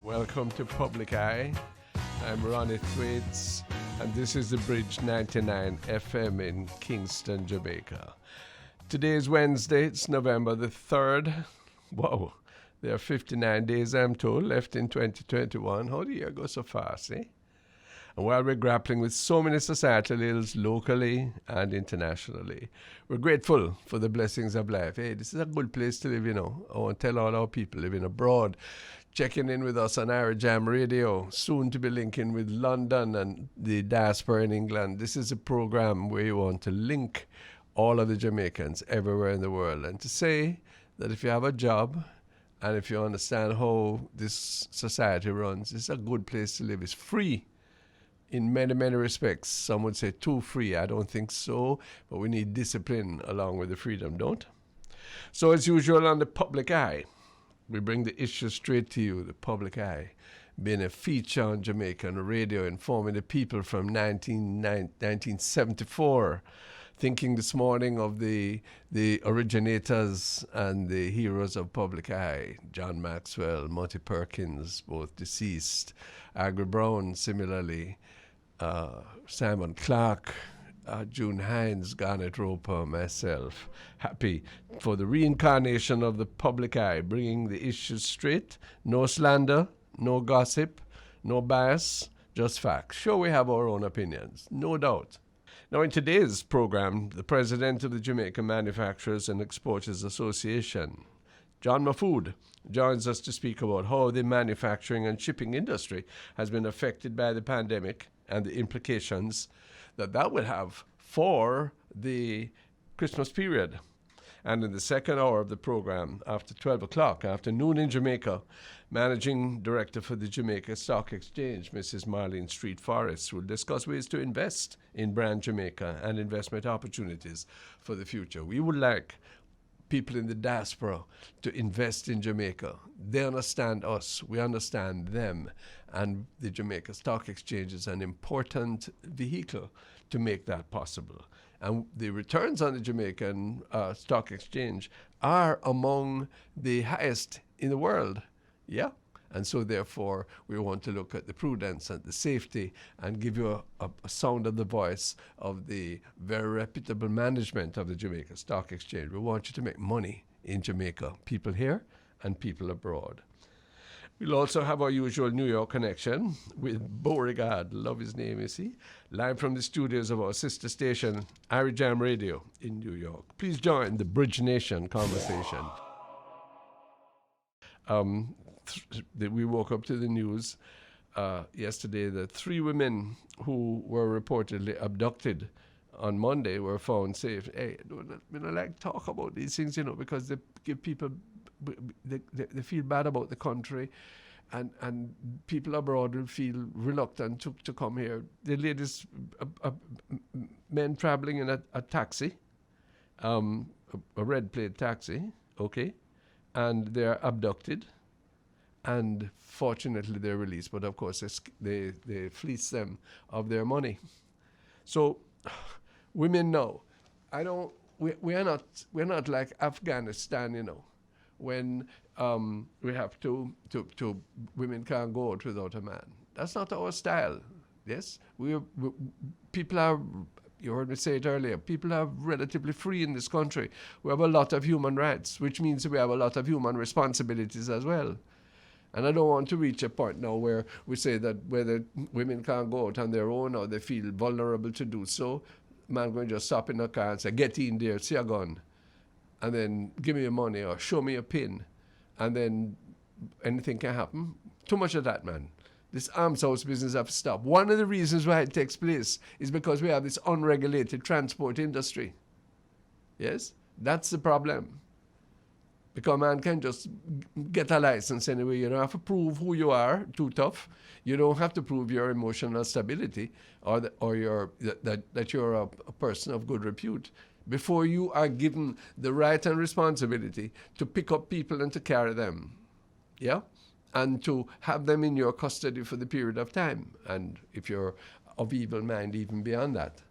Welcome to Public Eye. I'm Ronnie Thwaites, and this is the Bridge 99 FM in Kingston, Jamaica. Today is Wednesday, it's November the 3rd. Wow, there are 59 days, I'm told, left in 2021. How the year goes so fast, eh? And while we're grappling with so many societal ills locally and internationally, we're grateful for the blessings of life. Hey, this is a good place to live, you know. I want to tell all our people living abroad, checking in with us on Irie Jam Radio, soon to be linking with London and the diaspora in England. This is a program where you want to link all of the Jamaicans everywhere in the world and to say that if you have a job and if you understand how this society runs, it's a good place to live. It's free in many, many respects. Some would say too free. I don't think so, but we need discipline along with the freedom, don't? So as usual on the Public Eye, we bring the issue straight to you, the Public Eye, being a feature on Jamaican radio, informing the people from 1974, thinking this morning of the originators and the heroes of Public Eye, John Maxwell, Monty Perkins, both deceased, Agri Brown, similarly, Simon Clark, June Hines, Garnet Roper, myself, happy for the reincarnation of the Public Eye, bringing the issues straight, no slander, no gossip, no bias, just facts. Sure, we have our own opinions, no doubt. Now, in today's program, the president of the Jamaica Manufacturers and Exporters Association, John Mahfood, joins us to speak about how the manufacturing and shipping industry has been affected by the pandemic and the implications that will have for the Christmas period. And in the second hour of the program, after 12 o'clock, afternoon in Jamaica, Managing Director for the Jamaica Stock Exchange, Mrs. Marlene Forrest, will discuss ways to invest in brand Jamaica and investment opportunities for the future. We would like people in the diaspora to invest in Jamaica. They understand us, we understand them, and the Jamaica Stock Exchange is an important vehicle to make that possible. And the returns on the Jamaican Stock Exchange are among the highest in the world. Yeah. And so therefore, we want to look at the prudence and the safety and give you a sound of the voice of the very reputable management of the Jamaica Stock Exchange. We want you to make money in Jamaica, people here and people abroad. We'll also have our usual New York connection with Beau-regard, love his name, you see, live from the studios of our sister station, Irie Jam Radio in New York. Please join the Bridge Nation conversation. We woke up to the news yesterday that 3 women who were reportedly abducted on Monday were found safe. Hey, we don't like to talk about these things, you know, because they give people, they feel bad about the country, and people abroad will feel reluctant to come here. The ladies, men traveling in a taxi, a red plate taxi, okay, and they're abducted. And fortunately, they're released. But of course, they fleece them of their money. So, women now, we're not like Afghanistan, you know, when we have to women can't go out without a man. That's not our style. Yes, people are. You heard me say it earlier. People are relatively free in this country. We have a lot of human rights, which means we have a lot of human responsibilities as well. And I don't want to reach a point now where we say that whether women can't go out on their own or they feel vulnerable to do so, man going to just stop in a car and say, get in there, see a gun, and then give me your money or show me a pin, and then anything can happen. Too much of that, man. This arms house business has to stop. One of the reasons why it takes place is because we have this unregulated transport industry. Yes? That's the problem. Because man can just get a license anyway. You don't have to prove who you are, too tough. You don't have to prove your emotional stability or that you're a person of good repute before you are given the right and responsibility to pick up people and to carry them. Yeah? And to have them in your custody for the period of time. And if you're of evil mind, even beyond that.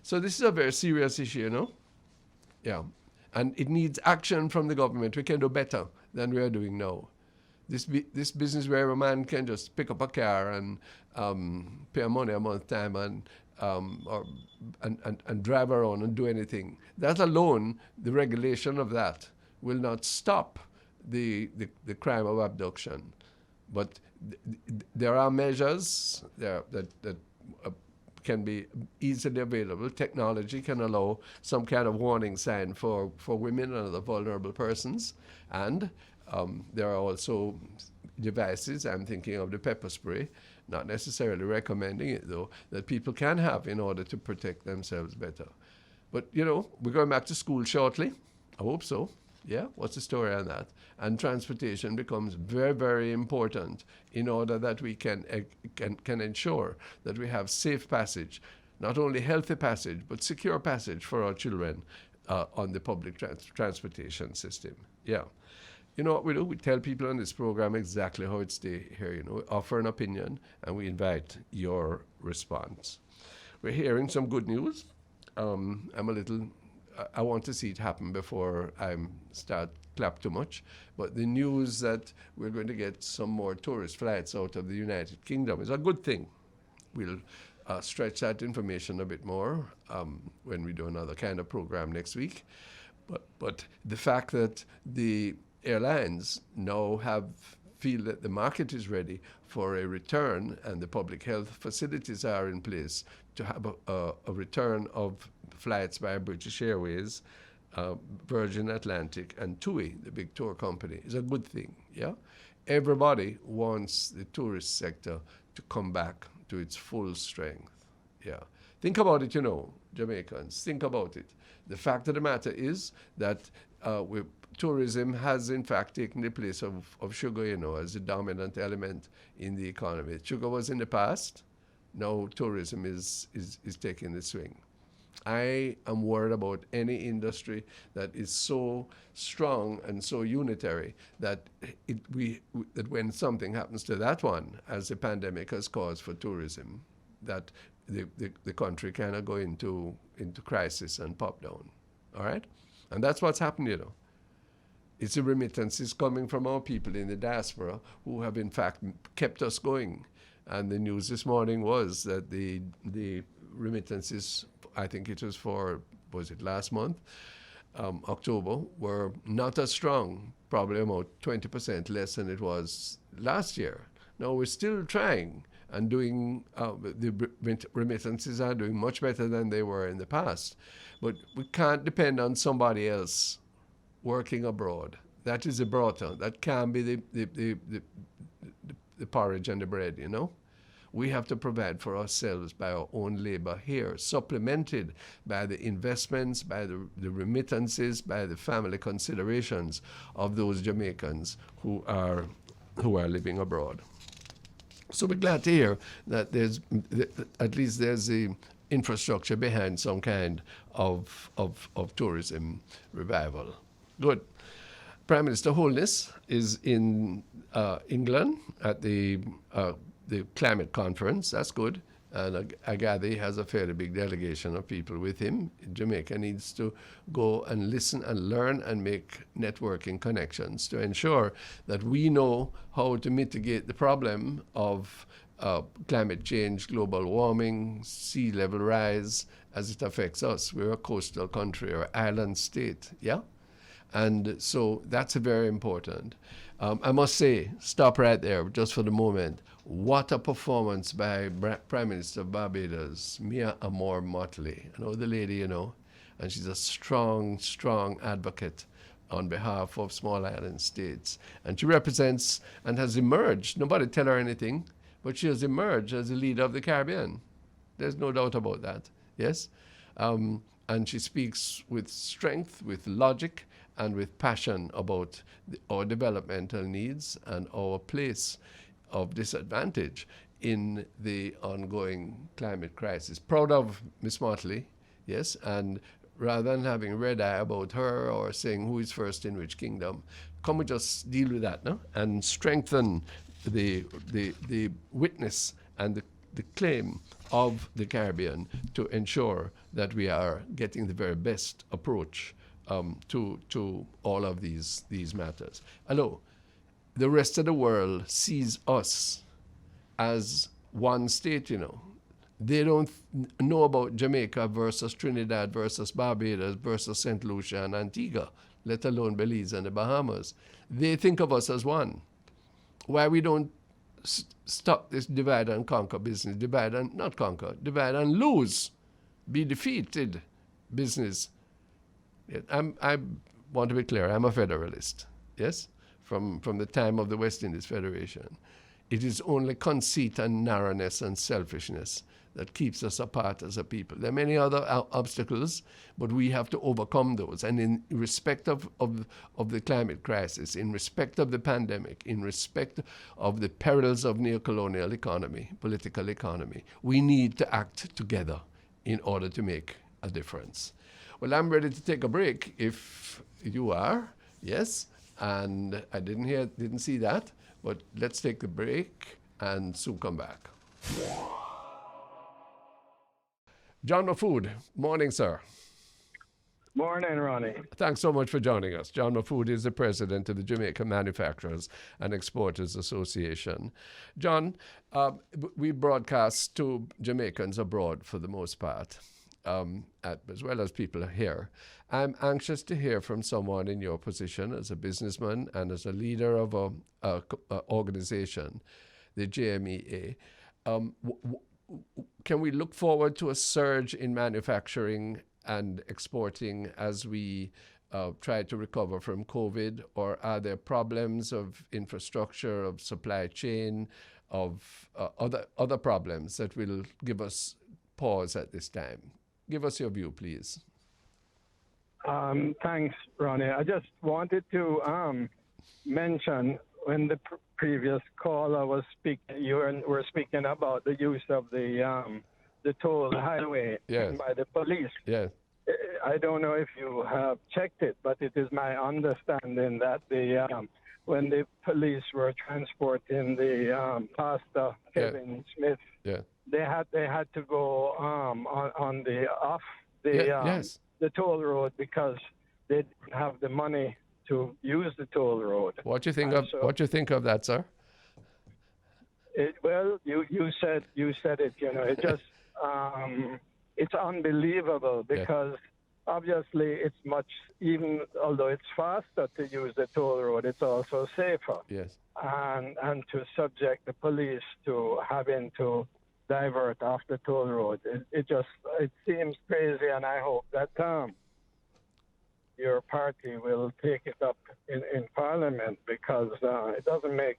So this is a very serious issue, you know? Yeah. And it needs action from the government. We can do better than we are doing now. This business where a man can just pick up a car and pay money a month time and drive around and do anything. That alone, the regulation of that will not stop the crime of abduction. But there are measures that can be easily available. Technology can allow some kind of warning sign for women and other vulnerable persons. And there are also devices, I'm thinking of the pepper spray, not necessarily recommending it though, that people can have in order to protect themselves better. But, we're going back to school shortly. I hope so. Yeah, what's the story on that? And transportation becomes very, very important in order that we can ensure that we have safe passage, not only healthy passage, but secure passage for our children on the public transportation system. Yeah. You know what we do? We tell people on this program exactly how it's here. We offer an opinion, and we invite your response. We're hearing some good news. I want to see it happen before I start clap too much. But the news that we're going to get some more tourist flights out of the United Kingdom is a good thing. We'll stretch that information a bit more when we do another kind of program next week. But the fact that the airlines now feel that the market is ready for a return and the public health facilities are in place to have a return of flights by British Airways, Virgin Atlantic, and TUI, the big tour company, is a good thing. Yeah, everybody wants the tourist sector to come back to its full strength. Yeah, think about it, Jamaicans. Think about it. The fact of the matter is that tourism has in fact taken the place of sugar, as the dominant element in the economy. Sugar was in the past. Now tourism is taking the swing. I am worried about any industry that is so strong and so unitary that that when something happens to that one, as the pandemic has caused for tourism, that the country kind of go into crisis and pop down. All right? And that's what's happened, It's the remittances coming from our people in the diaspora who have in fact kept us going. And the news this morning was that the remittances, I think it was last month, October, were not as strong, probably about 20% less than it was last year. Now we're still trying and doing, the remittances are doing much better than they were in the past. But we can't depend on somebody else working abroad. That is the broth. That can be the porridge and the bread, We have to provide for ourselves by our own labor here, supplemented by the investments, by the remittances, by the family considerations of those Jamaicans who are living abroad. So we're glad to hear that at least there's the infrastructure behind some kind of tourism revival. Good. Prime Minister Holness is in England at the climate conference. That's good. And I gather he has a fairly big delegation of people with him. Jamaica needs to go and listen and learn and make networking connections to ensure that we know how to mitigate the problem of climate change, global warming, sea level rise as it affects us. We're a coastal country or island state, yeah? And so that's very important. I must say, stop right there just for the moment. What a performance by Prime Minister of Barbados, Mia Amor Motley. I know the lady, and she's a strong, strong advocate on behalf of small island states. And she represents and has emerged, nobody tell her anything, but she has emerged as the leader of the Caribbean. There's no doubt about that, yes? And she speaks with strength, with logic, and with passion about our developmental needs and our place of disadvantage in the ongoing climate crisis. Proud of Miss Motley, yes, and rather than having red eye about her or saying who is first in which kingdom, come we just deal with that, no? And strengthen the witness and the claim of the Caribbean to ensure that we are getting the very best approach to all of these matters. Hello, the rest of the world sees us as one state, They don't know about Jamaica versus Trinidad versus Barbados versus St. Lucia and Antigua, let alone Belize and the Bahamas. They think of us as one. Why we don't stop this divide and conquer business, divide and not conquer, divide and lose, be defeated business. I want to be clear, I'm a federalist, yes, from the time of the West Indies Federation. It is only conceit and narrowness and selfishness that keeps us apart as a people. There are many other obstacles, but we have to overcome those. And in respect of the climate crisis, in respect of the pandemic, in respect of the perils of neocolonial economy, political economy, we need to act together in order to make a difference. Well, I'm ready to take a break if you are, yes. And I didn't see that, but let's take a break and soon come back. John Mahfood, morning, sir. Morning, Ronnie. Thanks so much for joining us. John Mahfood is the president of the Jamaica Manufacturers and Exporters Association. John, we broadcast to Jamaicans abroad for the most part, as well as people here. I'm anxious to hear from someone in your position as a businessman and as a leader of a organization, the JMEA. Can we look forward to a surge in manufacturing and exporting as we try to recover from COVID, or are there problems of infrastructure, of supply chain, of other problems that will give us pause at this time? Give us your view, please. Thanks, Ronnie. I just wanted to mention when the previous caller was speaking, you were speaking about the use of the toll highway by the police. Yes. I don't know if you have checked it, but it is my understanding that when the police were transporting the Pastor Kevin Smith, they had to go on the toll road because they didn't have the money to use the toll road. What do you think of that, sir? Well, you said it. It just it's unbelievable because obviously it's much, even although it's faster to use the toll road, it's also safer. Yes. And to subject the police to having to divert off the toll road, it seems crazy, and I hope that your party will take it up in Parliament because it doesn't make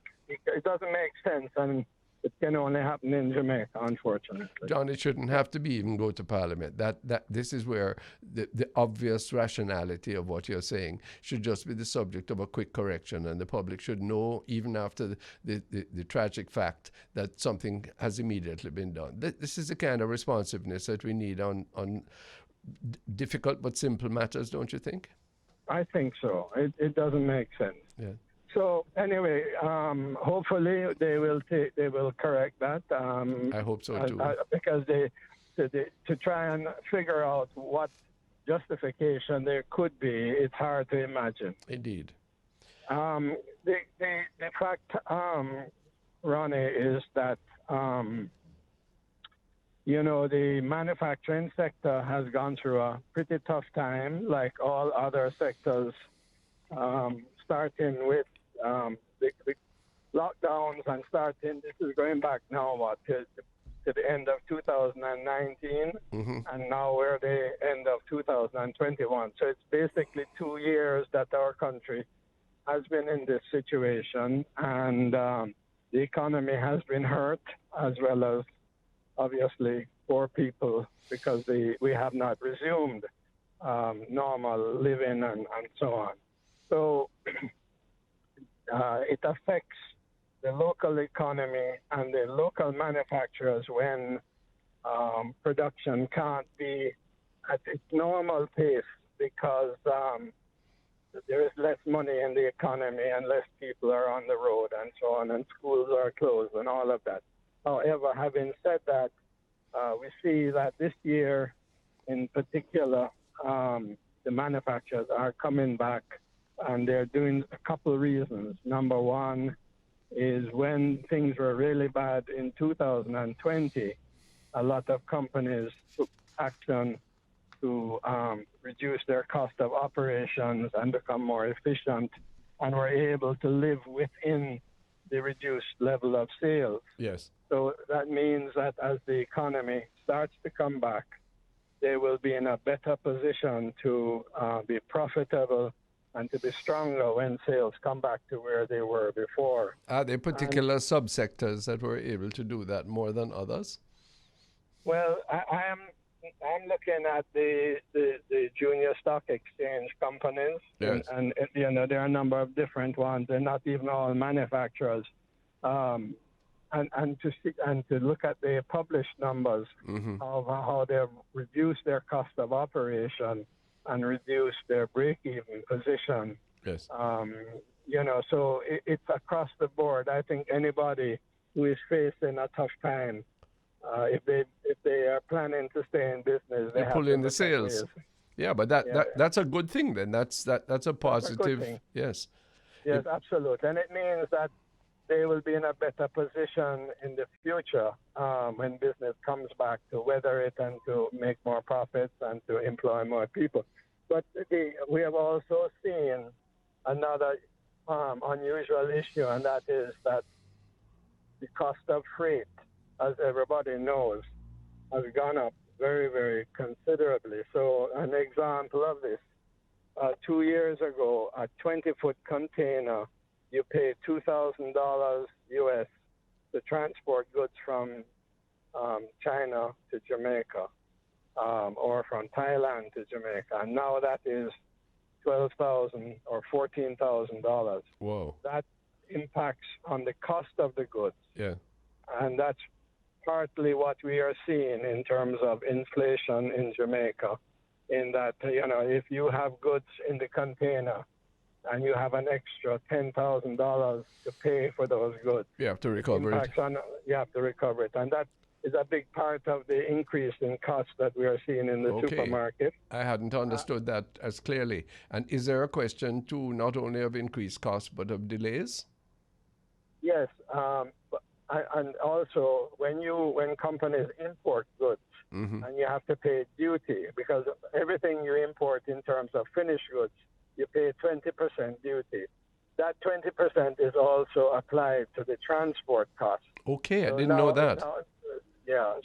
sense, and it can only happen in Jamaica, unfortunately. John, it shouldn't have to even go to Parliament. That this is where the obvious rationality of what you're saying should just be the subject of a quick correction, and the public should know, even after the tragic fact, that something has immediately been done. This is the kind of responsiveness that we need on difficult but simple matters, don't you think? I think so. It doesn't make sense. Yeah. So anyway, hopefully they will correct that. I hope so too. Because to try and figure out what justification there could be, it's hard to imagine. Indeed. The fact, Ronnie, is that the manufacturing sector has gone through a pretty tough time, like all other sectors, starting with the lockdowns and this is going back now, to the end of 2019, and now we're the end of 2021. So it's basically 2 years that our country has been in this situation, and the economy has been hurt, as well as obviously poor people, because we have not resumed normal living and so on. So it affects the local economy and the local manufacturers when production can't be at its normal pace because there is less money in the economy and less people are on the road and so on, and schools are closed and all of that. However, having said that, we see that this year in particular, the manufacturers are coming back and they're doing a couple of reasons. Number one is when things were really bad in 2020, a lot of companies took action to reduce their cost of operations and become more efficient, and were able to live within the reduced level of sales. Yes. So that means that as the economy starts to come back, they will be in a better position to be profitable and to be stronger when sales come back to where they were before. Are there particular subsectors that were able to do that more than others? Well, I'm looking at the junior stock exchange companies, yes. and you know, there are a number of different ones. They're not even all manufacturers. And to look at the published numbers of how they've reduced their cost of operation and reduced their break-even position. Yes. You know, so it's across the board. I think anybody who is facing a tough time, if they are planning to stay in business, they have pull to in the sales. Yeah, but that's a good thing then. That's a positive. That's a good thing. Yes. Yes, absolutely, and it means that they will be in a better position in the future when business comes back to weather it and to make more profits and to employ more people. But we have also seen another unusual issue, and that is that the cost of freight, as everybody knows, has gone up very, very considerably. So an example of this, 2 years ago, a 20-foot container, you pay $2,000 US to transport goods from China to Jamaica or from Thailand to Jamaica. And now that is $12,000 or $14,000. Whoa. That impacts on the cost of the goods. Yeah. And that's partly what we are seeing in terms of inflation in Jamaica, in that, you know, if you have goods in the container and you have an extra $10,000 to pay for those goods, you have to recover it. You have to recover it. And that is a big part of the increase in costs that we are seeing in the supermarket. I hadn't understood that as clearly. And is there a question, too, not only of increased costs, but of delays? Yes. And also, when companies import goods, and you have to pay duty, because everything you import in terms of finished goods, you pay 20% duty. That 20% is also applied to the transport cost. Okay, so I didn't know that.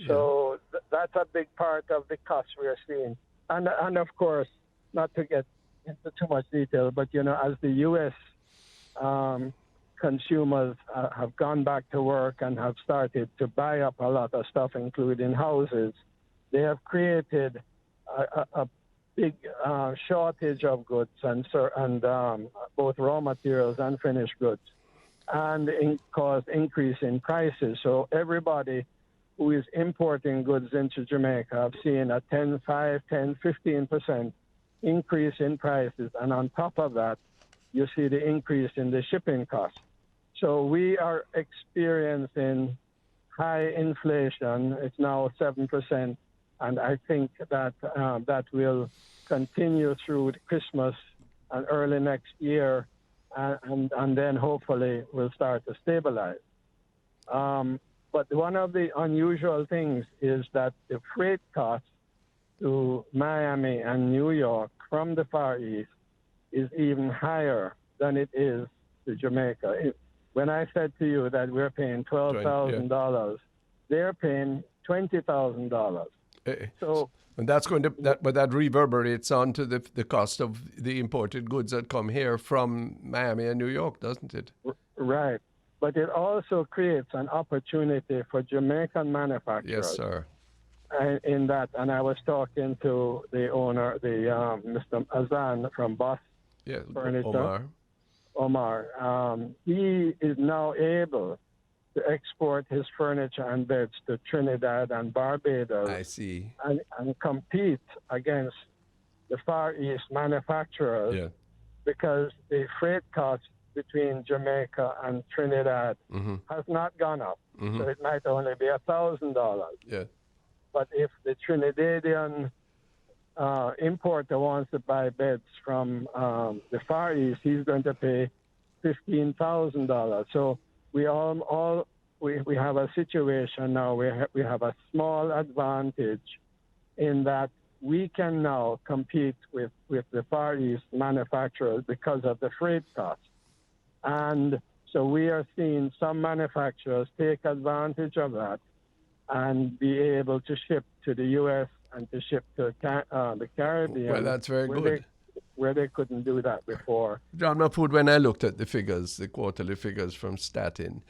So that's a big part of the cost we are seeing. And of course, not to get into too much detail, but, you know, as the U.S. Consumers have gone back to work and have started to buy up a lot of stuff, including houses, they have created a big shortage of goods and both raw materials and finished goods, and caused increase in prices. So everybody who is importing goods into Jamaica have seen a 15% increase in prices, and on top of that, you see the increase in the shipping costs. So we are experiencing high inflation. It's now 7%, and I think that that will continue through Christmas and early next year, and then hopefully will start to stabilize. But one of the unusual things is that the freight costs to Miami and New York from the Far East is even higher than it is to Jamaica. When I said to you that we're paying $12,000, they're paying $20,000. So, and that's going to but that reverberates onto the cost of the imported goods that come here from Miami and New York, doesn't it? Right, but it also creates an opportunity for Jamaican manufacturers. Yes, sir. In that, and I was talking to the owner, Mr. Azan from Boss Furniture. Omar. He is now able to export his furniture and beds to Trinidad and Barbados. I see. And compete against the Far East manufacturers because the freight cost between Jamaica and Trinidad has not gone up. So it might only be $1,000. Yeah. But if the Trinidadian importer wants to buy beds from the Far East, he's going to pay $15,000. So we we have a situation now where we have a small advantage in that we can now compete with the Far East manufacturers because of the freight costs. And so we are seeing some manufacturers take advantage of that and be able to ship to the U.S. and to ship to the Caribbean. Well, that's very good. Where they couldn't do that before. John Mahfood, when I looked at the figures, the quarterly figures from Statin,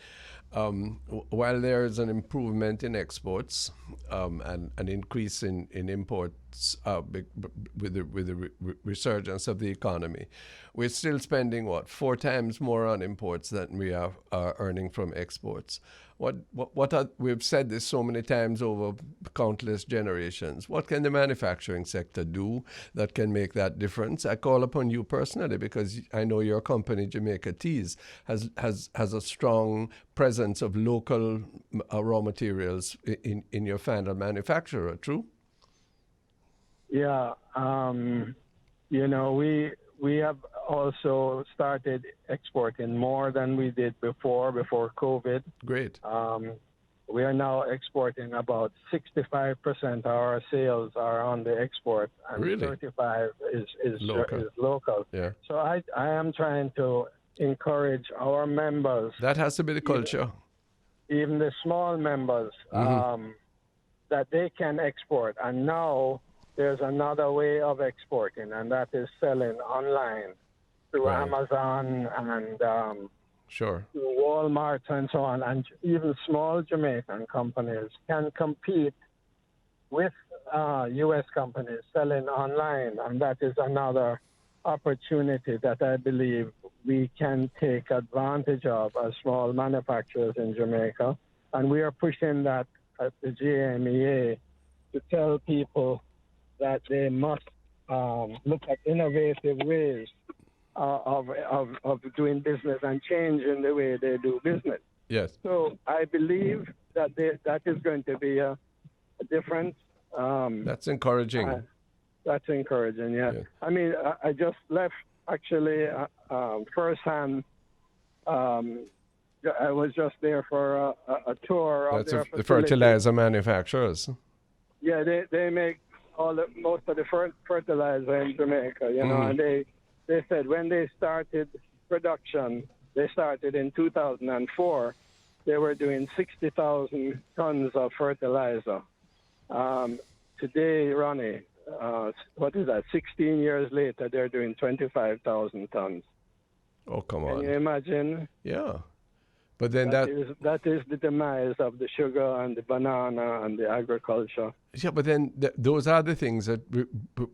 while there is an improvement in exports and an increase in imports with the resurgence of the economy, we're still spending, 4 times more on imports than we are earning from exports. We've said this so many times over countless generations. What can the manufacturing sector do that can make that difference? I call upon you personally because I know your company, Jamaica Teas, has a strong presence of local raw materials in your final manufacturer. True? Yeah, we have also started exporting more than we did before COVID. Great. We are now exporting about 65% of our sales are on the export, and really? 35 is local. Yeah. So I am trying to encourage our members. That has to be the culture. Even the small members, that they can export. And now there's another way of exporting, and that is selling online through Amazon and sure. through Walmart and so on. And even small Jamaican companies can compete with U.S. companies selling online, and that is another opportunity that I believe we can take advantage of as small manufacturers in Jamaica. And we are pushing that at the JMEA to tell people that they must look at innovative ways of doing business and changing the way they do business. Yes. So I believe that that is going to be a difference. That's encouraging. That's encouraging, yeah. I mean, I just left, actually, firsthand. I was just there for a tour of their the fertilizer manufacturers. Yeah, they make most of the fertilizer in Jamaica, you know, and they said when they started production, they started in 2004, they were doing 60,000 tons of fertilizer. Today, Ronnie, what is that, 16 years later, they're doing 25,000 tons. Oh, come on. Can you imagine? Yeah. But then that is the demise of the sugar and the banana and the agriculture. Yeah, but then those are the things that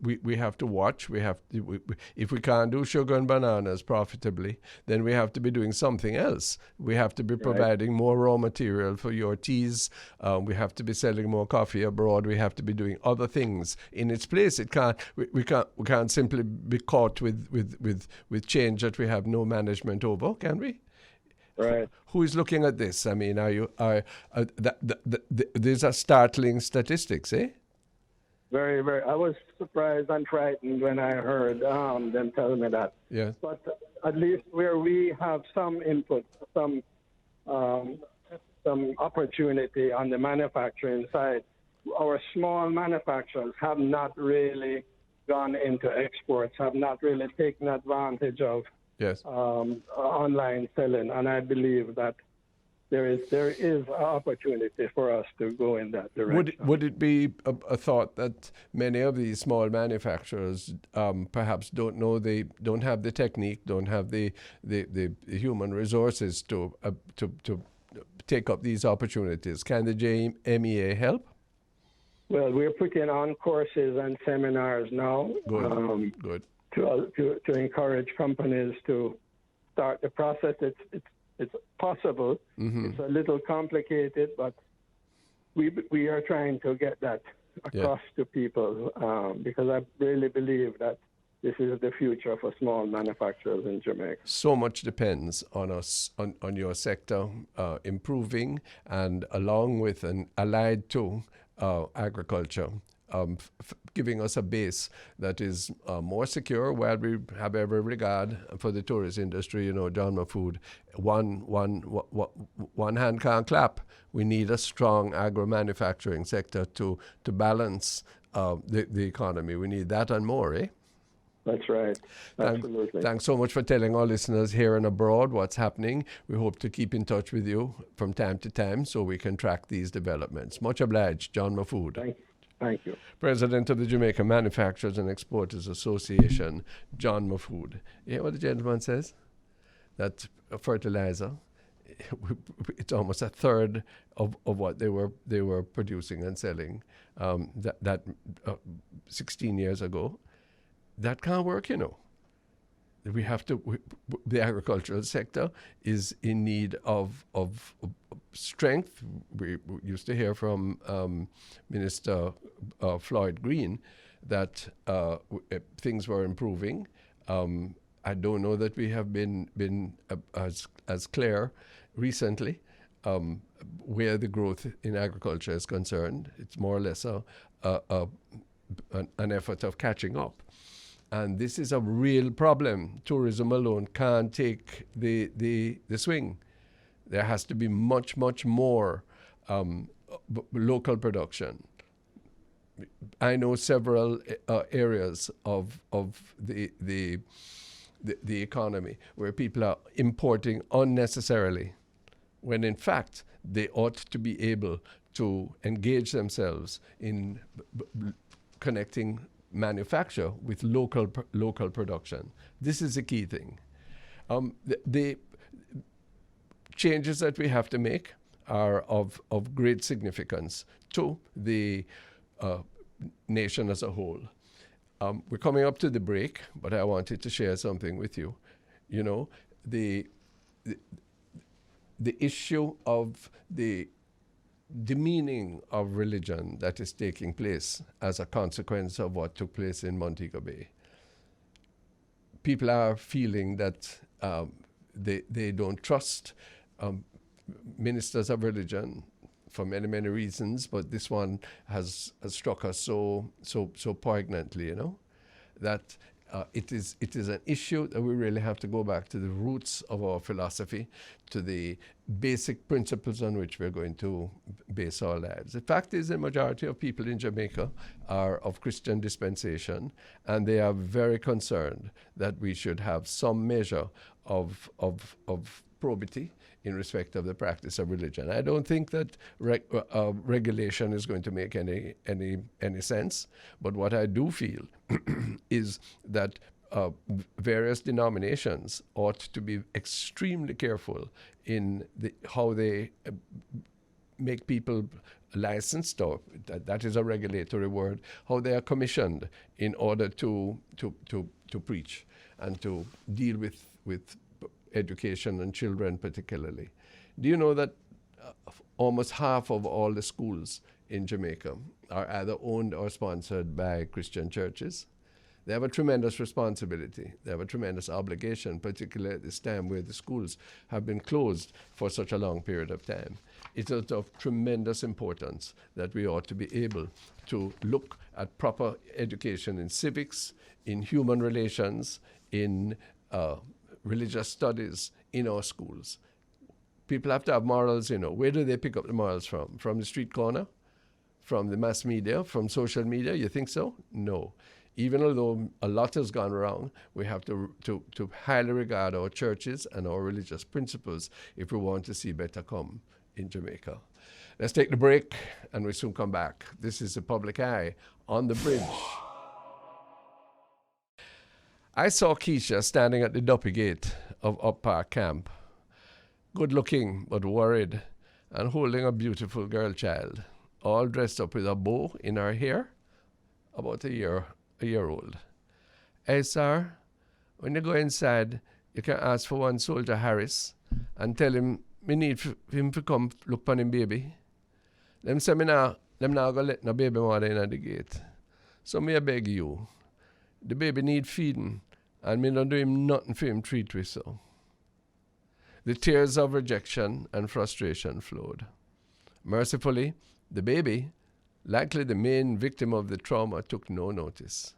we have to watch. If we can't do sugar and bananas profitably, then we have to be doing something else. We have to be providing more raw material for your teas. We have to be selling more coffee abroad. We have to be doing other things in its place. We can't simply be caught with change that we have no management over, can we? Right. Who is looking at this? I mean, these are startling statistics, eh? Very, very. I was surprised and frightened when I heard them tell me that. Yes. But at least where we have some input, some opportunity on the manufacturing side, our small manufacturers have not really gone into exports, have not really taken advantage of online selling, and I believe that there is an opportunity for us to go in that direction. Would it be a thought that many of these small manufacturers perhaps don't have the technique, don't have the human resources to take up these opportunities? Can the JMEA help? Well, we're putting on courses and seminars now. Good. To encourage companies to start the process. It's possible. It's a little complicated, but we are trying to get that across to people because I really believe that this is the future for small manufacturers in Jamaica. So much depends on us, on your sector improving, and along with and allied to agriculture, giving us a base that is more secure, while we have every regard for the tourist industry. You know, John Mahfood, one hand can't clap. We need a strong agro-manufacturing sector to balance the economy. We need that and more, eh? That's right. Absolutely. Thanks so much for telling our listeners here and abroad what's happening. We hope to keep in touch with you from time to time so we can track these developments. Much obliged, John Mahfood. Thank you. President of the Jamaica Manufacturers and Exporters Association, John Mahfood. You hear what the gentleman says? That fertilizer, it's almost a third of what they were producing and selling 16 years ago. That can't work, you know. The agricultural sector is in need of strength. We used to hear from Minister Floyd Green that things were improving. I don't know that we have been as clear recently where the growth in agriculture is concerned. It's more or less an effort of catching up. And this is a real problem. Tourism alone can't take the swing. There has to be much more local production. I know several areas of the economy where people are importing unnecessarily, when in fact they ought to be able to engage themselves in connecting manufacture with local production. This is the key thing. The changes that we have to make are of great significance to the nation as a whole. We're coming up to the break, but I wanted to share something with you. You know, the issue of the demeaning of religion that is taking place as a consequence of what took place in Montego Bay. People are feeling that they don't trust ministers of religion for many reasons, but this one has struck us so poignantly, you know, that it is an issue that we really have to go back to the roots of our philosophy, to the basic principles on which we're going to base our lives. The fact is, the majority of people in Jamaica are of Christian dispensation, and they are very concerned that we should have some measure of probity in respect of the practice of religion. I don't think that regulation is going to make any sense, but what I do feel is that various denominations ought to be extremely careful in how they make people licensed, or that is a regulatory word, how they are commissioned in order to preach and to deal with education and children particularly. Do you know that almost half of all the schools in Jamaica are either owned or sponsored by Christian churches? They have a tremendous responsibility. They have a tremendous obligation, particularly at this time where the schools have been closed for such a long period of time. It is of tremendous importance that we ought to be able to look at proper education in civics, in human relations, in religious studies in our schools. People have to have morals, you know. Where do they pick up the morals from? From the street corner? From the mass media? From social media? You think so? No. Even although a lot has gone wrong, we have to highly regard our churches and our religious principles if we want to see better come in Jamaica. Let's take the break, and we soon come back. This is The Public Eye on the Bridge. I saw Keisha standing at the Duppy Gate of Up Park Camp, good looking but worried, and holding a beautiful girl child, all dressed up with a bow in her hair, about a year old. Hey, sir, when you go inside, you can ask for one Soldier Harris and tell him me need him to come look upon him baby. Them say them now go let no baby mother in at the gate. So me I beg you, the baby need feeding, and me don't do him nothing for him treat with so. The tears of rejection and frustration flowed. Mercifully, the baby Likely the main victim of the trauma took no notice.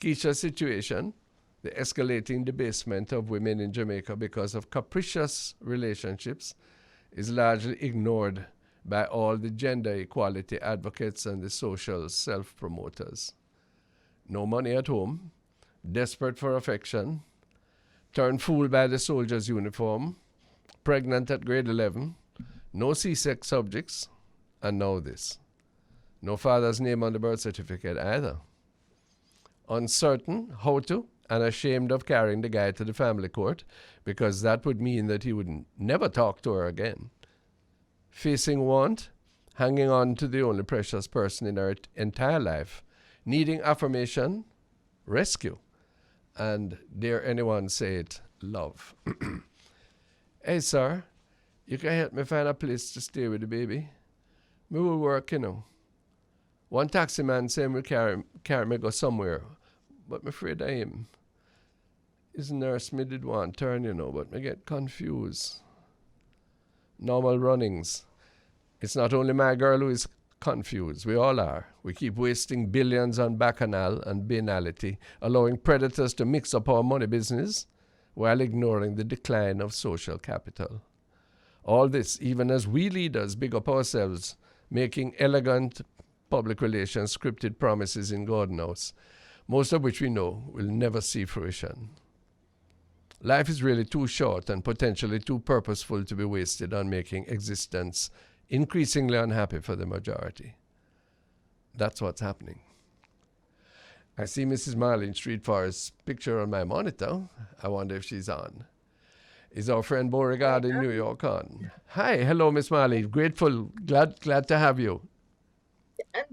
Keisha's situation, the escalating debasement of women in Jamaica because of capricious relationships, is largely ignored by all the gender equality advocates and the social self-promoters. No money at home, desperate for affection, turned fool by the soldier's uniform, pregnant at grade 11, no C-sex subjects, and now this. No father's name on the birth certificate either. Uncertain how to and ashamed of carrying the guy to the family court because that would mean that he would never talk to her again. Facing want, hanging on to the only precious person in her entire life, needing affirmation, rescue, and dare anyone say it, love. Hey, sir, you can help me find a place to stay with the baby? Me will work, you know. One taxi man said will carry me go somewhere, but I'm afraid I am. His nurse me did want turn, you know, but me get confused. Normal runnings. It's not only my girl who is confused. We all are. We keep wasting billions on bacchanal and banality, allowing predators to mix up our money business while ignoring the decline of social capital. All this, even as we leaders big up ourselves, making elegant public relations scripted promises in Gordon House, most of which we know will never see fruition. Life is really too short and potentially too purposeful to be wasted on making existence increasingly unhappy for the majority. That's what's happening. I see Mrs. Marlene Street Forrest's picture on my monitor. I wonder if she's on. Is our friend Beau-regard in New York on? Hi, hello, Miss Marlene. Grateful, glad to have you. And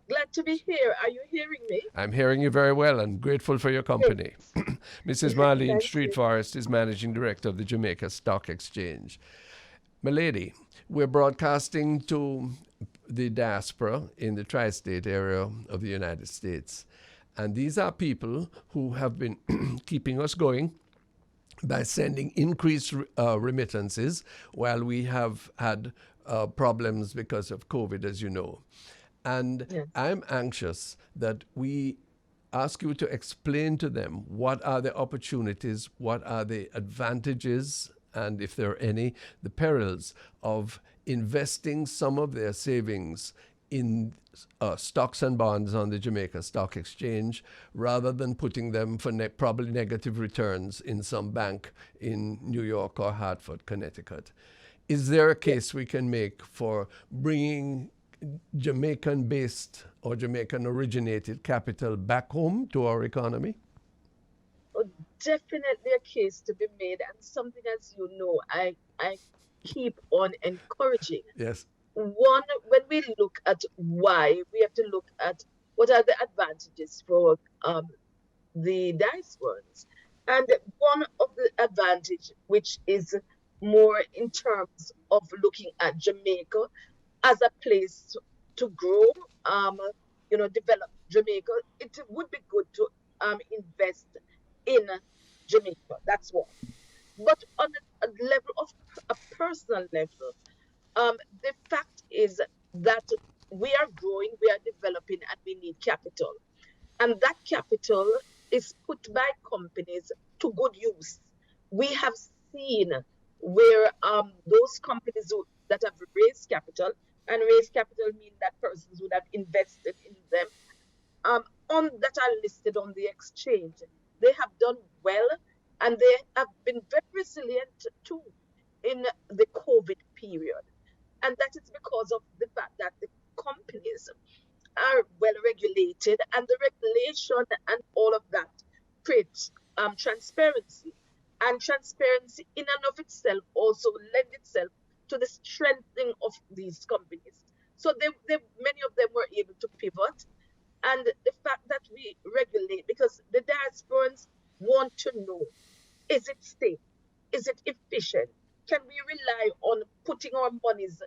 glad to be here. Are you hearing me? I'm hearing you very well and grateful for your company. Mrs. Marlene Thank Street you. Forrest is Managing Director of the Jamaica Stock Exchange. My lady, we're broadcasting to the diaspora in the tri-state area of the United States. And these are people who have been keeping us going by sending increased remittances while we have had problems because of COVID, as you know. And Yes. I'm anxious that we ask you to explain to them what are the opportunities, what are the advantages, and if there are any, the perils of investing some of their savings in stocks and bonds on the Jamaica Stock Exchange rather than putting them for probably negative returns in some bank in New York or Hartford, Connecticut. Is there a case we can make for bringing Jamaican-based or Jamaican-originated capital back home to our economy? Definitely a case to be made, and something, as you know, I keep on encouraging. Yes. One, when we look at why, we have to look at what are the advantages for the diasporans. And one of the advantage, which is more in terms of looking at Jamaica as a place to grow, develop Jamaica, it would be good to invest in Jamaica. That's one. But on a level of a personal level, the fact is that we are growing, we are developing, and we need capital. And that capital is put by companies to good use. We have seen where those companies that have raised capital, and raised capital mean that persons would have invested in them, that are listed on the exchange. They have done well, and they have been very resilient too in the COVID period. And that is because of the fact that the companies are well regulated, and the regulation and all of that creates transparency. And transparency in and of itself also lend itself to the strengthening of these companies. So many of them were able to pivot. And the fact that we regulate, because the diasporans want to know, is it safe? Is it efficient? Can we rely on putting our monies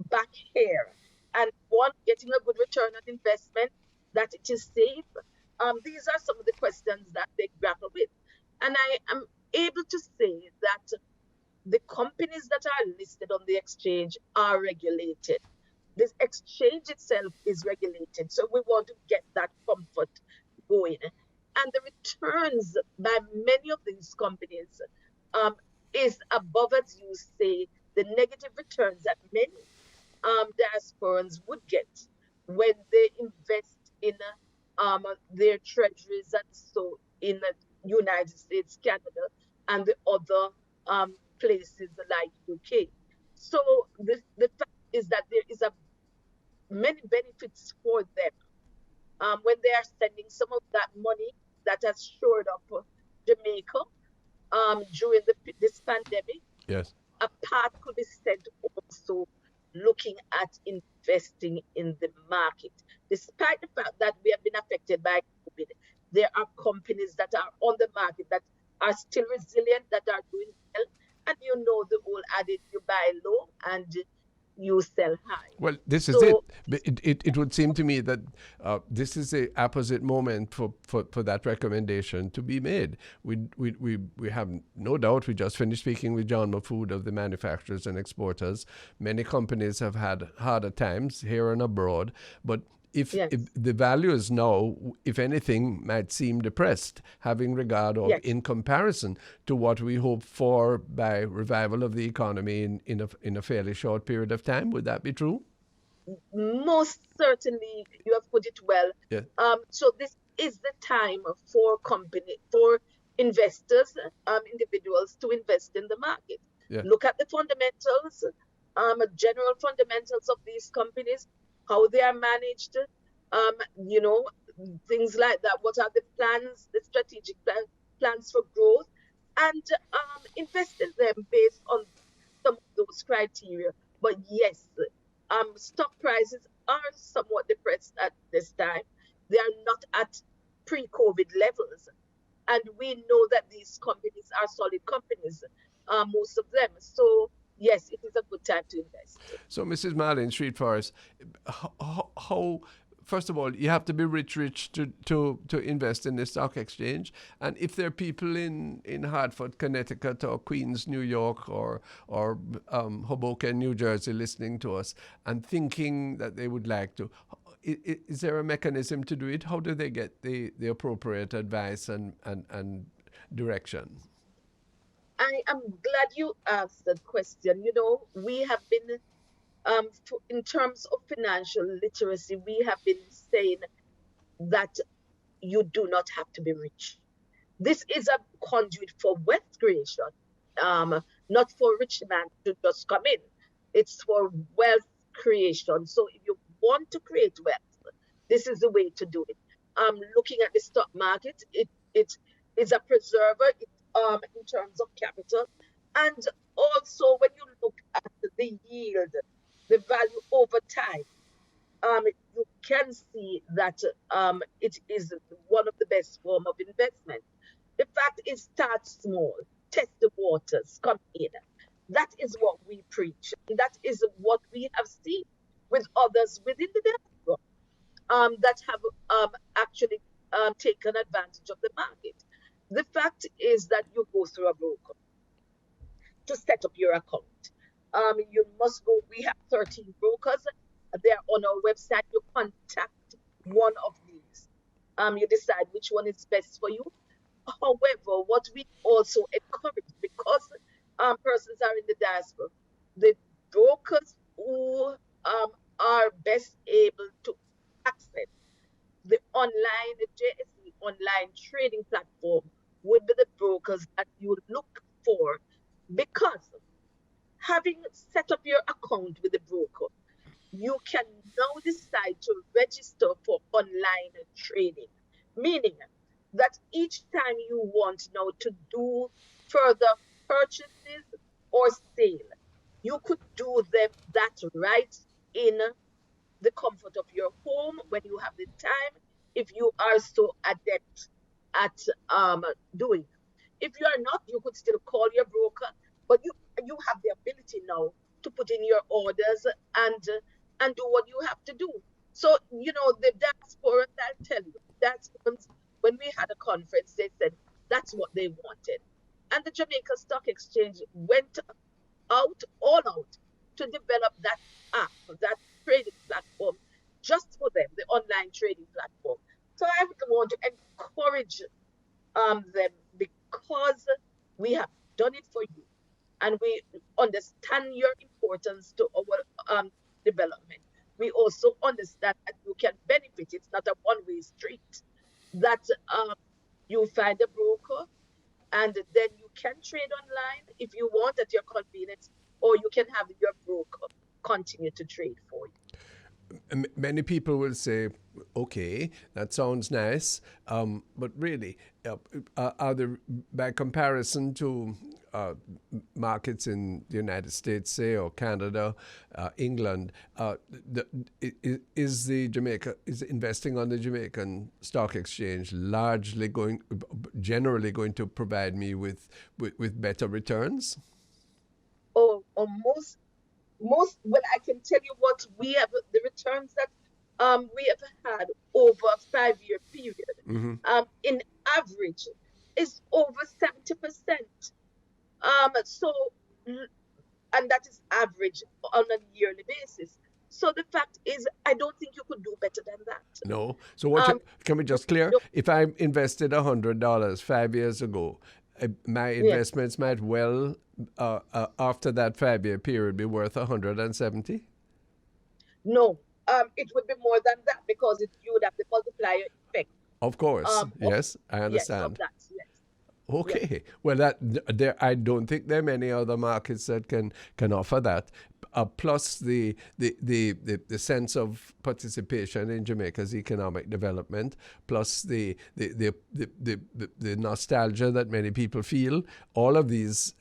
back here and one, getting a good return on investment, that it is safe? These are some of the questions that they grapple with. And I am able to say that the companies that are listed on the exchange are regulated. this exchange itself is regulated. So we want to get that comfort going. And the returns by many of these companies um, is above, as you say, the negative returns that many diasporans would get when they invest in their treasuries and so in the United States, Canada, and the other places like UK. So the fact is that there is a many benefits for them when they are spending some of that money that has shored up Jamaica during this pandemic. Yes. A part could be spent also looking at investing in the market. Despite the fact that we have been affected by COVID, there are companies that are on the market that are still resilient, that are doing well. And you know the old adage, you buy low and you sell high. Well, this is it. It would seem to me that this is a opposite moment for that recommendation to be made. We have no doubt. We just finished speaking with John Mahfood of the manufacturers and exporters. Many companies have had harder times here and abroad, but if the values now, if anything, might seem depressed, having regard or in comparison to what we hope for by revival of the economy in a fairly short period of time, would that be true? Most certainly, you have put it well. Yeah. So this is the time for investors, individuals to invest in the market. Yeah. Look at the fundamentals, general fundamentals of these companies, how they are managed, things like that. What are the plans, the strategic plans for growth, and invest in them based on some of those criteria. But yes, stock prices are somewhat depressed at this time. They are not at pre-COVID levels. And we know that these companies are solid companies, most of them. So yes, it is a good time to invest. So, Mrs. Marlene, Street Forest, how first of all, you have to be rich to invest in the stock exchange. And if there are people in Hartford, Connecticut, or Queens, New York, or Hoboken, New Jersey, listening to us and thinking that they would like to, is there a mechanism to do it? How do they get the appropriate advice and direction? I am glad you asked that question. We have been, in terms of financial literacy, we have been saying that you do not have to be rich. This is a conduit for wealth creation, not for rich man to just come in. It's for wealth creation. So if you want to create wealth, this is the way to do it. Looking at the stock market, it is a preserver in terms of capital. And also when you look at the yield, the value over time, you can see that it is one of the best form of investment. The fact is, start small, test the waters, come in. That is what we preach. And that is what we have seen with others within the diaspora that have actually taken advantage of the market. The fact is that you go through a broker to set up your account. You must go. We have 13 brokers. They're on our website. You contact one of these. You decide which one is best for you. However, what we also encourage, because persons are in the diaspora, the brokers who are best able to access the JSE online trading platform would be the brokers that you look for, because having set up your account with the broker, you can now decide to register for online trading, meaning that each time you want now to do further purchases or sale, you could do that right in the comfort of your home when you have the time, if you are so adept at doing. If you are not, you could still call your broker, but you have the ability now to put in your orders and do what you have to do. So, the diaspora, I'll tell you, diasporans, when we had a conference, they said that's what they wanted. And the Jamaica Stock Exchange went all out to develop that app, that trading them, the online trading platform. So I would want to encourage them, because we have done it for you and we understand your importance to our development. We also understand that you can benefit. It's not a one-way street. That you find a broker and then you can trade online if you want at your convenience, or you can have your broker continue to trade for you. Many people will say, okay, that sounds nice, but really, are there, by comparison to markets in the United States, say, or Canada, England, is investing on the Jamaican Stock Exchange generally going to provide me with better returns? Or most, well, I can tell you what we have, the returns that we have had over a 5-year period, in average, is over 70%. So, and that is average on a yearly basis. So the fact is, I don't think you could do better than that. No. So can we just clear? If I invested $100 5 years ago, my investments might after that 5-year period be worth 170? No, it would be more than that, because you would have the multiplier effect. Of course, yes, I understand. Yes, of that, yes. Okay, yes. Well, I don't think there are many other markets that can offer that. Plus the sense of participation in Jamaica's economic development, plus the nostalgia that many people feel. All of these,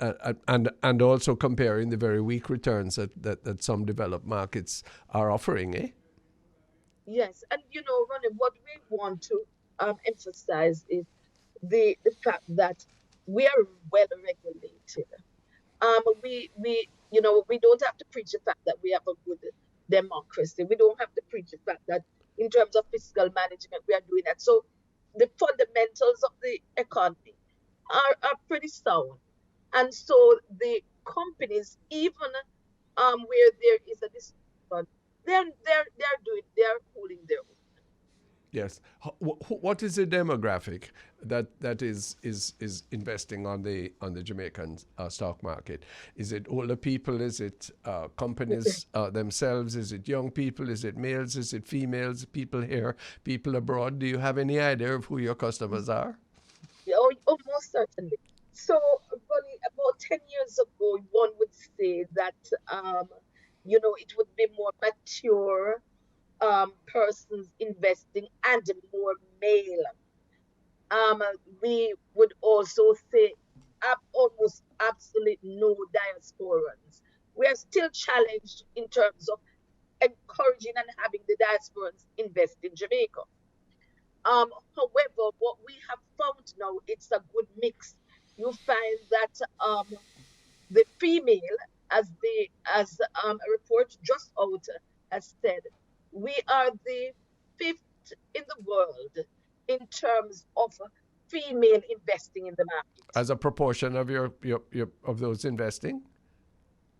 and also comparing the very weak returns that some developed markets are offering, eh? Yes, and Ronnie, what we want to emphasize is the fact that we are well regulated. We don't have to preach the fact that we have a good democracy. We don't have to preach the fact that in terms of fiscal management, we are doing that. So the fundamentals of the economy are pretty sound. And so the companies, even where there is a dispute, they are holding their own. Yes. What is the demographic that is investing on the Jamaican stock market? Is it older people? Is it companies themselves? Is it young people? Is it males? Is it females? People here, people abroad? Do you have any idea of who your customers are? Oh, most certainly. So, Ronnie, about 10 years ago, one would say that it would be more mature persons investing and more male. We would also say almost absolutely no diasporans. We are still challenged in terms of encouraging and having the diasporans invest in Jamaica. However, what we have found now, it's a good mix. You find that the female, as a report just out has said, we are the 5th in the world in terms of female investing in the market. As a proportion of your of those investing?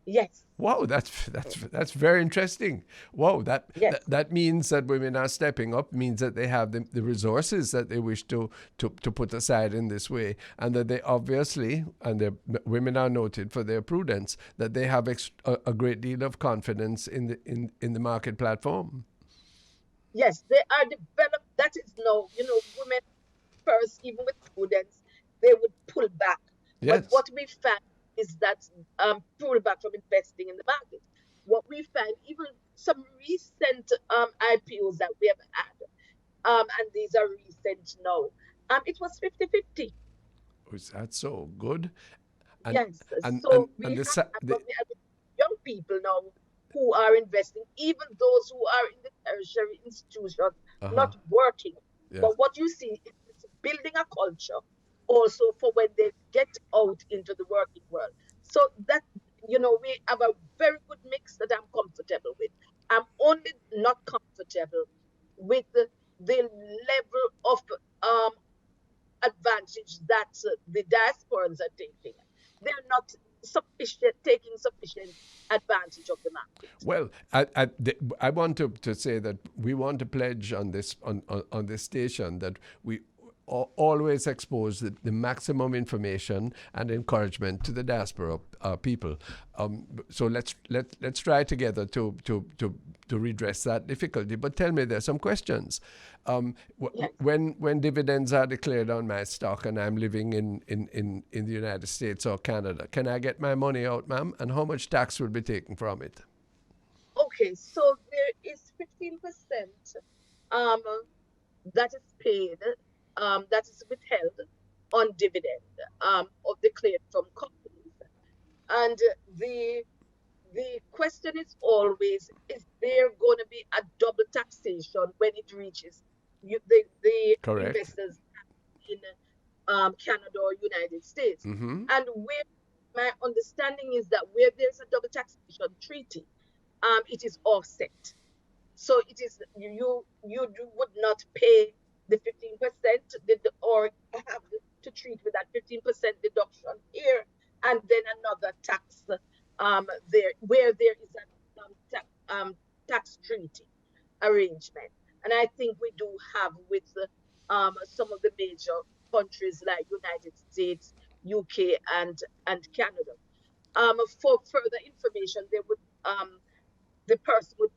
Yes. Wow, that's very interesting. Wow, that means that women are stepping up, means that they have the resources that they wish to put aside in this way, and that they obviously, and women are noted for their prudence, that they have a great deal of confidence in the market platform. Yes, they are developed. That is now, women first, even with prudence, they would pull back. Yes. But what we find is that pull back from investing in the market. What we find, even some recent IPOs that we have had, and these are recent now, it was 50-50. Is that so good? And, yes. We have young people now who are investing, even those who are in the tertiary institutions, not working. Yes. But what you see is building a culture also for when they get out into the working world. So that, we have a very good mix that I'm comfortable with. I'm only not comfortable with the level of advantage that the diasporans are taking. They're not taking sufficient sufficient advantage of the market. Well, I want to say that we want to pledge on this on this station that we always expose the maximum information and encouragement to the diaspora people. So let's try together to redress that difficulty. But tell me, there's some questions. Yes. When dividends are declared on my stock and I'm living in the United States or Canada, can I get my money out, ma'am? And how much tax will be taken from it? Okay, so there is 15% that is paid, that is withheld on dividend or declared from companies. And the question is always, is there going to be a double taxation when it reaches the Correct. investors in Canada or United States? Mm-hmm. And where my understanding is that where there's a double taxation treaty, it is offset. So it is you would not pay the 15% or have to treat with that 15% deduction here, and then another tax there where there is a tax treaty arrangement. And I think we do have with some of the major countries like United States, UK, and Canada. For further information, they would the person would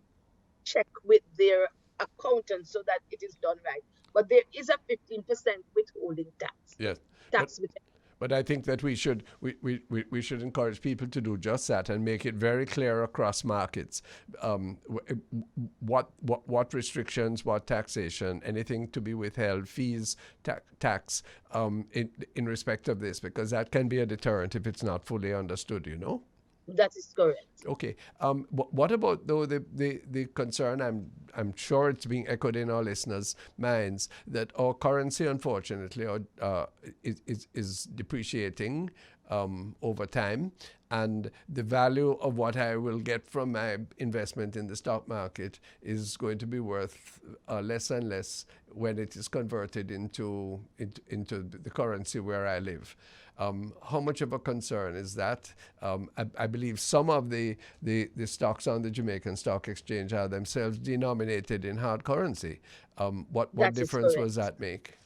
check with their accountant so that it is done right. But there is a 15% withholding tax. Yes. Tax withholding. But I think that we should encourage people to do just that and make it very clear across markets what restrictions, what taxation, anything to be withheld, fees, tax in respect of this, because that can be a deterrent if it's not fully understood, you know? That is correct. Okay. What about though the concern? I'm sure it's being echoed in our listeners' minds that our currency, unfortunately, is depreciating over time, and the value of what I will get from my investment in the stock market is going to be worth less and less when it is converted into the currency where I live. How much of a concern is that? I believe some of the stocks on the Jamaican Stock Exchange are themselves denominated in hard currency. What difference was that make?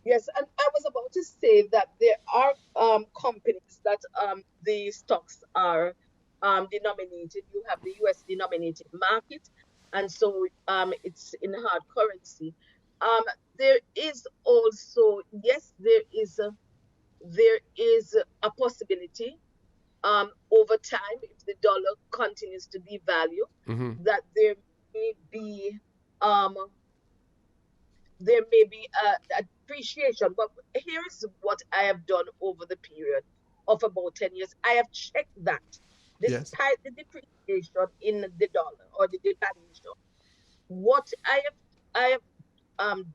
Yes, and I was about to say that there are companies that the stocks are denominated. You have the US denominated market, and so it's in hard currency. There is also, yes, there is a possibility over time, if the dollar continues to devalue, Mm-hmm. that there may be a depreciation. But here is what I have done over the period of about 10 years. I have checked that Yes. despite the depreciation in the dollar or the devaluation, what I have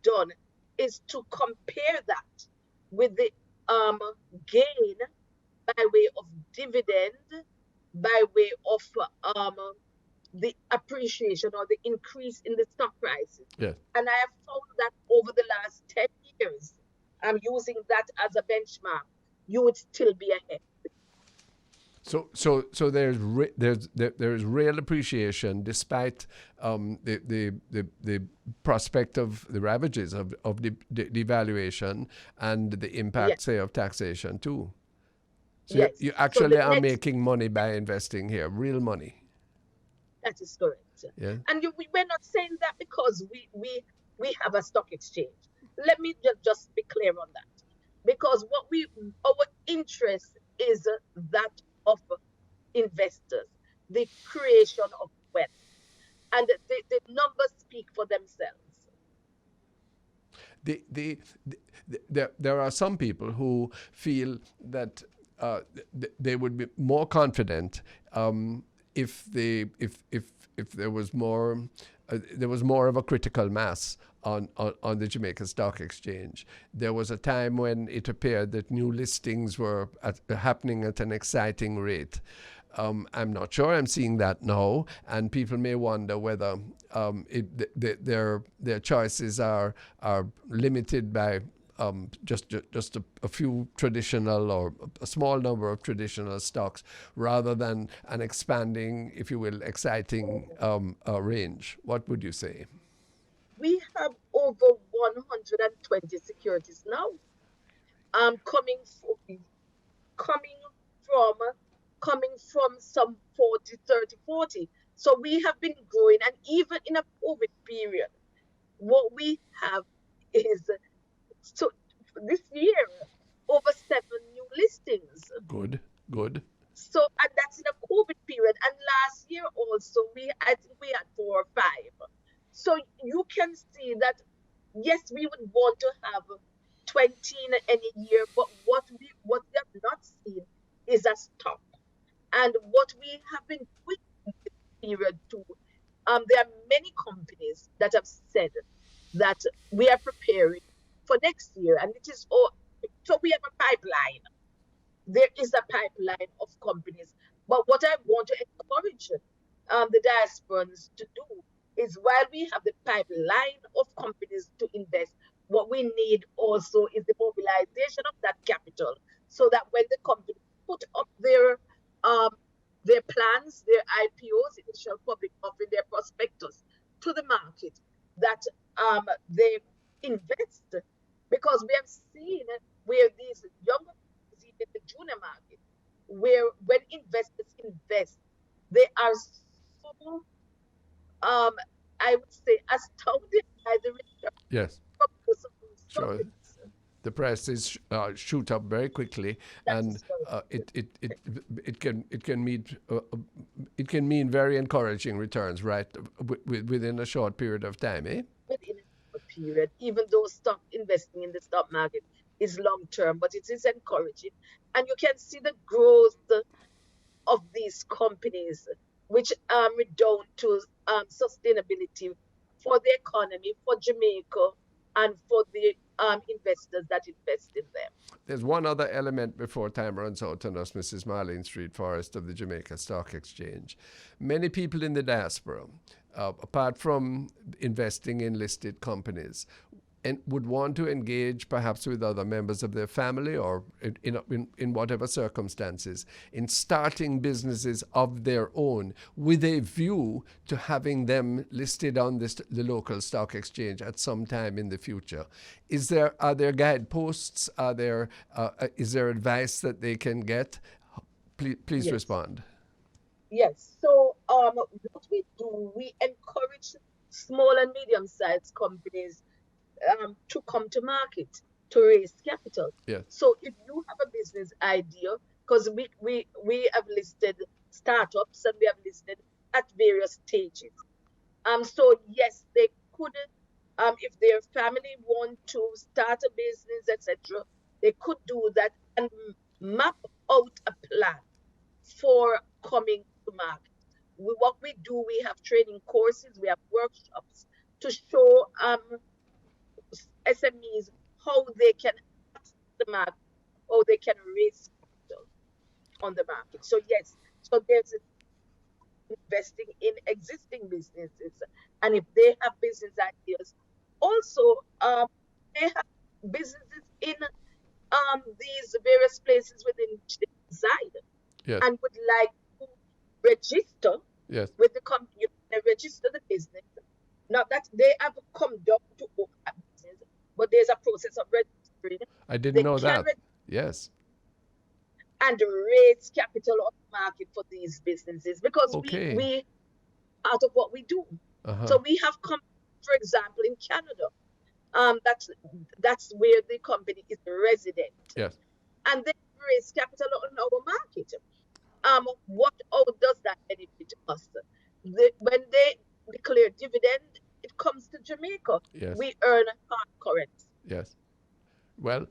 done is to compare that with the gain by way of dividend, by way of the appreciation or the increase in the stock prices. Yes. And I have found that over the last 10 years, I'm using that as a benchmark, you would still be ahead. So there's real appreciation despite the prospect of the ravages of the devaluation and the impact, Yes. say, of taxation too. So Yes. you So actually the are next, making money by investing here, real money. that is correct. Yeah. And we're not saying that because we have a stock exchange. Let me just be clear on that. Because our interest is that of investors, the creation of wealth, and the numbers speak for themselves. There are some people who feel that they would be more confident if there was more of a critical mass on the Jamaica Stock Exchange. There was a time when it appeared that new listings were happening at an exciting rate. I'm not sure I'm seeing that now, and people may wonder whether their choices are limited by just a few traditional or a small number of traditional stocks rather than an expanding, if you will, exciting range? What would you say? We have over 120 securities now. Coming coming from coming from some 40, 30, 40. So we have been growing, and even in a COVID period, what we have is, so this year over 7 new listings. Good, good. So, and that's in a COVID period. And last year also, I think we had 4 or 5. So you can see that yes, we would want to have 20 in any year, but what we have not seen is a stop. And what we have been doing in this period too, there are many companies that have said that we are preparing for next year, and it is all. So we have a pipeline. There is a pipeline of companies. But what I want to encourage the diasporans to do is, while we have the pipeline of companies to invest, what we need also is the mobilization of that capital, so that when the company put up their plans, their IPOs, initial public offering, their prospectus to the market, that they invest, because we have seen where these younger in the junior market, where when investors invest, they are so, I would say, astounded by the return. Yes. Because of these Sure. companies. The prices shoot up very quickly, and it can mean very encouraging returns, right, within a short period of time, eh? Within a period, even though investing in the stock market is long term, but it is encouraging, and you can see the growth of these companies, which redound to sustainability for the economy, for Jamaica, and for the investors that invest in them. There's one other element before time runs out on us, Mrs. Marlene Street Forrest of the Jamaica Stock Exchange. Many people in the diaspora, apart from investing in listed companies, and would want to engage perhaps with other members of their family or in whatever circumstances in starting businesses of their own with a view to having them listed on the local stock exchange at some time in the future. Are there guideposts? Is there advice that they can get? Please Yes. Respond. Yes. So what we do, we encourage small and medium-sized companies to come to market to raise capital. Yes. So if you have a business idea, because we have listed startups and we have listed at various stages. So yes, they could, if their family want to start a business, etc., they could do that and map out a plan for coming to market. What we do, we have training courses, we have workshops to show SMEs how they can access the market, how they can raise capital on the market. So yes, so there's investing in existing businesses, and if they have business ideas, also they have businesses in these various places within which they reside, Yes. and would like to register Yes. with the company. They register the business. Not that they have come down to open a business, but there's a process of registering. I didn't know that. Can Yes. and raise capital on the market for these businesses, because Okay. we out of what we do. Uh-huh. So we have come, for example, in Canada. That's where the company is resident, Yes. and they raise capital on our market. How does that benefit us? When they declare dividend, it comes to Jamaica. Yes. We earn hard currency. Yes. Well,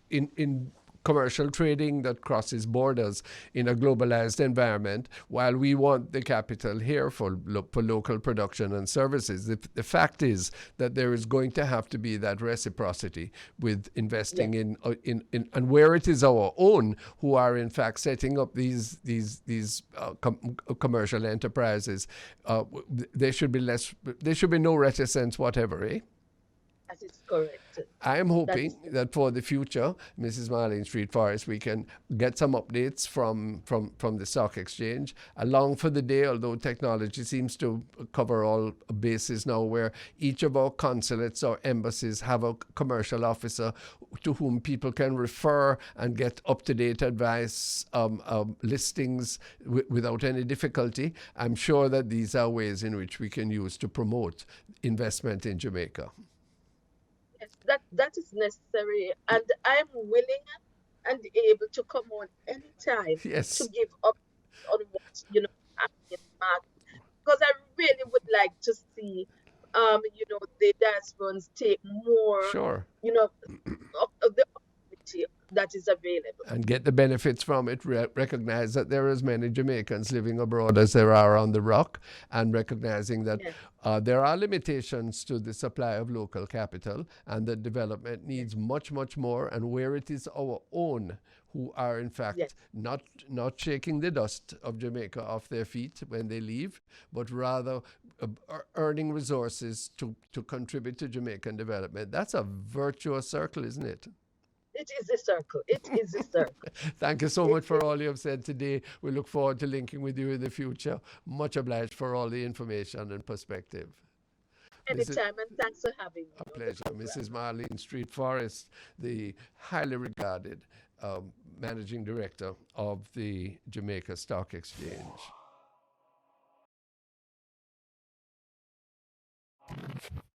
in commercial trading that crosses borders in a globalized environment, while we want the capital here for local production and services, the fact is that there is going to have to be that reciprocity with investing in and where it is our own who are in fact setting up these commercial enterprises, there should be no reticence whatever, eh? That is correct. I am That hoping is that for the future, Mrs. Marlene Street Forrest, we can get some updates from the stock exchange along for the day, although technology seems to cover all bases now, where each of our consulates or embassies have a commercial officer to whom people can refer and get up-to-date advice, listings without any difficulty. I'm sure that these are ways in which we can use to promote investment in Jamaica. yes, that is necessary, and I'm willing and able to come on anytime to Yes, give up on what happening in the market, because I really would like to see the diasporans take more sure. you know of the opportunity that is available. And get the benefits from it. Recognize that there are as many Jamaicans living abroad as there are on the rock, and recognizing that Yes, there are limitations to the supply of local capital, and that development yes, needs much, much more. And where it is our own who are in yes, fact not shaking the dust of Jamaica off their feet when they leave, but rather earning resources to contribute to Jamaican development. That's a virtuous circle, isn't it? it is a circle. It is a circle. Thank you so It much for is all you have said today. We look forward to linking with you in the future. Much obliged for all the information and perspective. Mrs. anytime, and thanks for having me A on the pleasure. program. Mrs. Marlene Street Forrest, the highly regarded managing director of the Jamaica Stock Exchange.